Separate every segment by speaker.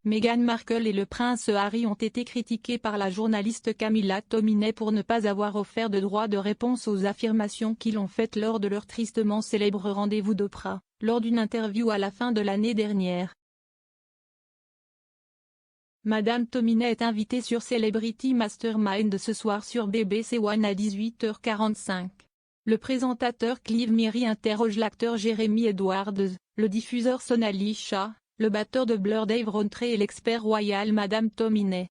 Speaker 1: Meghan Markle et le prince Harry ont été critiqués par la journaliste Camilla Tominey pour ne pas avoir offert de droit de réponse aux affirmations qu'ils ont faites lors de leur tristement célèbre rendez-vous d'Oprah, lors d'une interview à la fin de l'année dernière. Madame Tominey est invitée sur Celebrity Mastermind ce soir sur BBC One à 18h45. Le présentateur Clive Meary interroge l'acteur Jeremy Edwards, le diffuseur Sonali Shah, le batteur de Blur Dave Rowntree et l'expert royal Madame Tominey.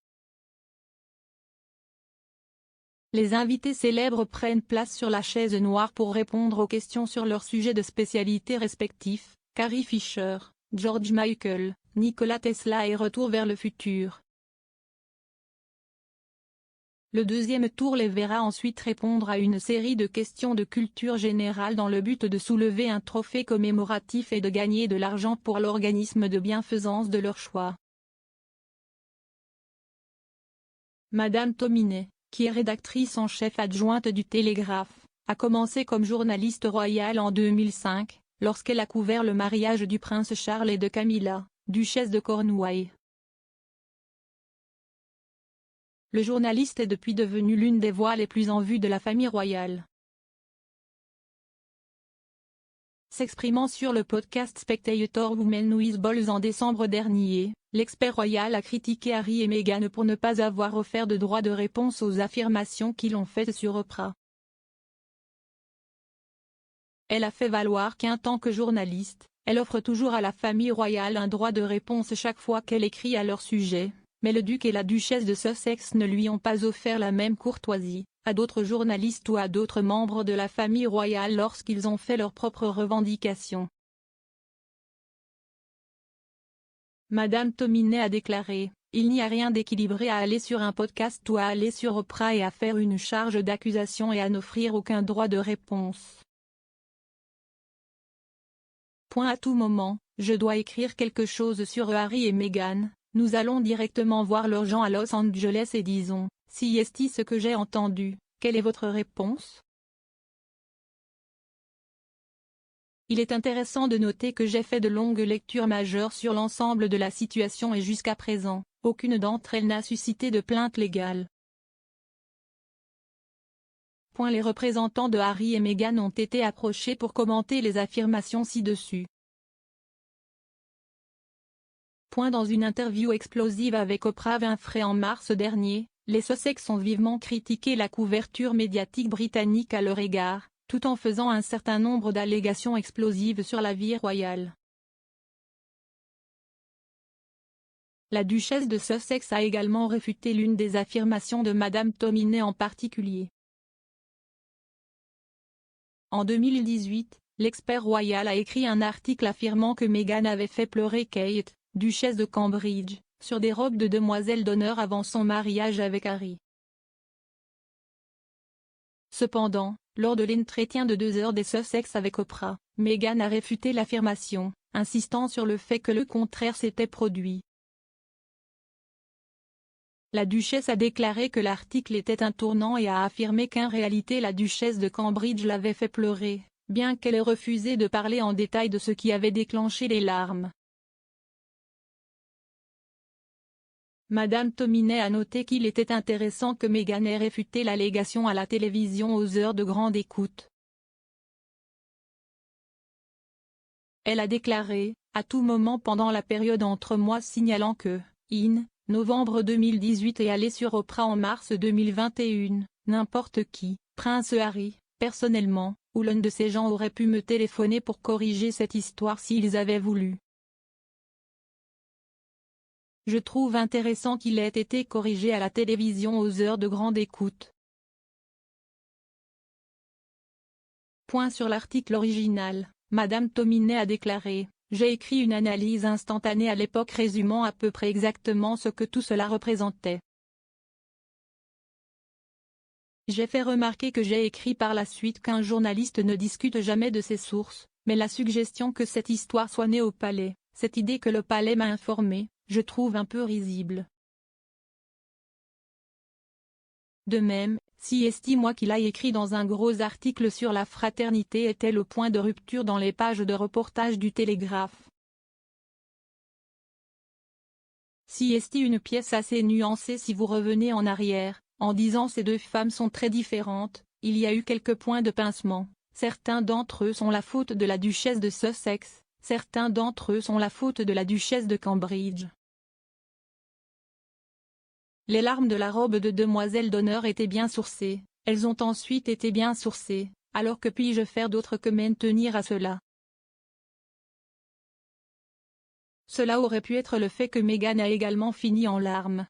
Speaker 1: Les invités célèbres prennent place sur la chaise noire pour répondre aux questions sur leurs sujets de spécialité respectifs, Carrie Fisher, George Michael, Nikola Tesla et Retour vers le futur. Le deuxième tour les verra ensuite répondre à une série de questions de culture générale dans le but de soulever un trophée commémoratif et de gagner de l'argent pour l'organisme de bienfaisance de leur choix. Madame Tominey, qui est rédactrice en chef adjointe du Télégraphe, a commencé comme journaliste royale en 2005, lorsqu'elle a couvert le mariage du prince Charles et de Camilla, duchesse de Cornouailles. Le journaliste est depuis devenu l'une des voix les plus en vue de la famille royale. S'exprimant sur le podcast Spectator Women with Balls en décembre dernier, l'expert royal a critiqué Harry et Meghan pour ne pas avoir offert de droit de réponse aux affirmations qu'ils ont faites sur Oprah. Elle a fait valoir qu'en tant que journaliste, elle offre toujours à la famille royale un droit de réponse chaque fois qu'elle écrit à leur sujet. Mais le duc et la duchesse de Sussex ne lui ont pas offert la même courtoisie, à d'autres journalistes ou à d'autres membres de la famille royale lorsqu'ils ont fait leurs propres revendications. Madame Tominey a déclaré, « Il n'y a rien d'équilibré à aller sur un podcast ou à aller sur Oprah et à faire une charge d'accusation et à n'offrir aucun droit de réponse. À tout moment, je dois écrire quelque chose sur Harry et Meghan. Nous allons directement voir leurs gens à Los Angeles et disons, si est ce que j'ai entendu, quelle est votre réponse ? Il est intéressant de noter que j'ai fait de longues lectures majeures sur l'ensemble de la situation et jusqu'à présent, aucune d'entre elles n'a suscité de plainte légale. Les représentants de Harry et Meghan ont été approchés pour commenter les affirmations ci-dessus. Dans une interview explosive avec Oprah Winfrey en mars dernier, les Sussex ont vivement critiqué la couverture médiatique britannique à leur égard, tout en faisant un certain nombre d'allégations explosives sur la vie royale. La duchesse de Sussex a également réfuté l'une des affirmations de Madame Tominey en particulier. En 2018, l'expert royal a écrit un article affirmant que Meghan avait fait pleurer Kate, duchesse de Cambridge, sur des robes de demoiselle d'honneur avant son mariage avec Harry. Cependant, lors de l'entretien de 2 heures des Sussex avec Oprah, Meghan a réfuté l'affirmation, insistant sur le fait que le contraire s'était produit. La duchesse a déclaré que l'article était un tournant et a affirmé qu'en réalité la duchesse de Cambridge l'avait fait pleurer, bien qu'elle ait refusé de parler en détail de ce qui avait déclenché les larmes. Madame Tominey a noté qu'il était intéressant que Meghan ait réfuté l'allégation à la télévision aux heures de grande écoute. Elle a déclaré, à tout moment pendant la période entre mois signalant que, novembre 2018 et aller sur Oprah en mars 2021, n'importe qui, Prince Harry, personnellement, ou l'un de ces gens aurait pu me téléphoner pour corriger cette histoire s'ils avaient voulu. Je trouve intéressant qu'il ait été corrigé à la télévision aux heures de grande écoute. Sur l'article original, Madame Tominey a déclaré, « J'ai écrit une analyse instantanée à l'époque résumant à peu près exactement ce que tout cela représentait. J'ai fait remarquer que j'ai écrit par la suite qu'un journaliste ne discute jamais de ses sources, mais la suggestion que cette histoire soit née au palais, cette idée que le palais m'a informé, je trouve un peu risible. De même, si estime-moi qu'il a écrit dans un gros article sur la fraternité était le point de rupture dans les pages de reportage du Télégraphe. Si est une pièce assez nuancée si vous revenez en arrière, en disant ces deux femmes sont très différentes, il y a eu quelques points de pincement, certains d'entre eux sont la faute de la duchesse de Sussex, certains d'entre eux sont la faute de la duchesse de Cambridge. Les larmes de la robe de demoiselle d'honneur étaient bien sourcées, elles ont ensuite été bien sourcées, alors que puis-je faire d'autre que m'en tenir à cela? Cela aurait pu être le fait que Meghan a également fini en larmes.